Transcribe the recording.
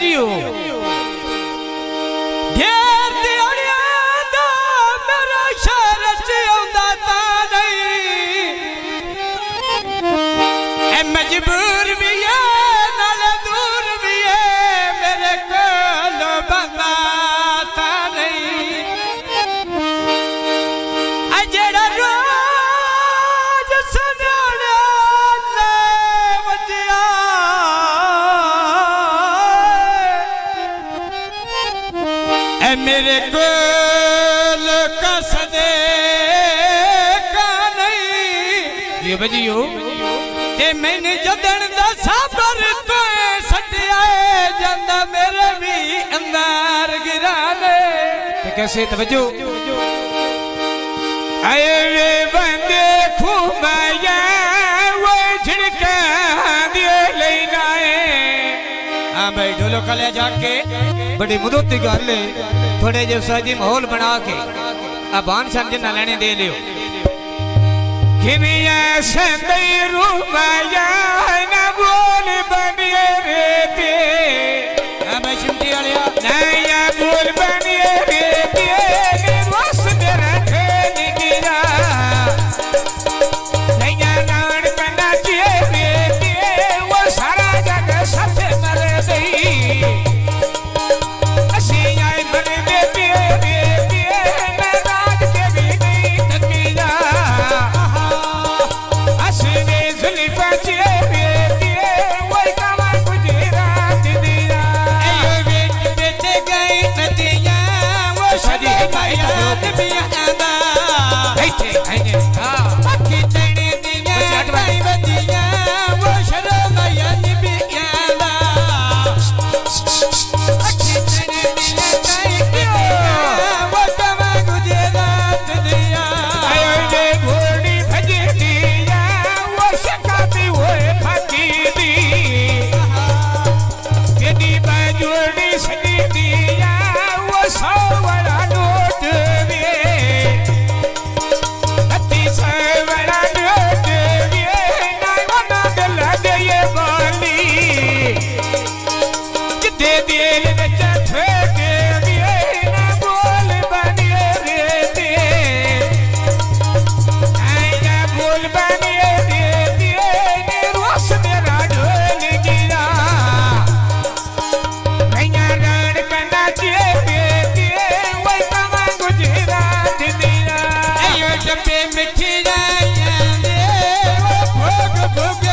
बजियो घेर दियाड़िया दा मेरा शहर च आंदा तां नहीं ए मजबूर भी है नाले दूर भी है मेरे कोल बंदा तां नहीं आ जेड़ा रोज सुनाने ले वजिया ए मेरे कोल कसदे का नहीं ये बजियो ते मैंने जदन दा साबर तो सटिया जांदा मेरे भी अंदर गिराने ते कैसे तवज्जो आए वे बंदे खुमाया वो झिड़का दिए लेना है हां भाई ढोलो कले जाके बड़ी मुदत की गल है थोड़े जो साजी माहौल बना के अबान समझ ना लेने दे लियो किमिया संदई रूमाया ना बोल बनिए रे ते हां भाई सिमटी वालिया नया बोल बनिए रे ते निर्वस मेरा खेल गिरा नया नान बना के रे ते वो सारा जग सब मर गई असी आए मर दे ते रे ते मैं रात के भी नहीं थकिया असवे जुल्फा चे रे ते वो कावा गुजरात दिया ए बेच बेच गई नदिया वो सदी माया भी आंदा बैठे आए हां बाकी तने दिया भाई बदिया वो शर्म माया भी आंदा बाकी तने दिया भाई वो कावा गुजरात दिया आयो जे घोड़ी भजे दिया वो शकाती होए फाकी दी केदी बाजूड़ी सदी दिया वो 100 वाला नोट वे अति 100 वाला नोट वे ना वना दिल दे ये बोली जिदे दिल विच ठेके वे ना बोल बनिए रे ते आया बोल बनिए रे ते निर्वस मेरा ढोल गिरा भैया रण कना चे रे ते वो कावा गुजरात दिया आयो डब्बे मिठी जाया दे वो भोग भोग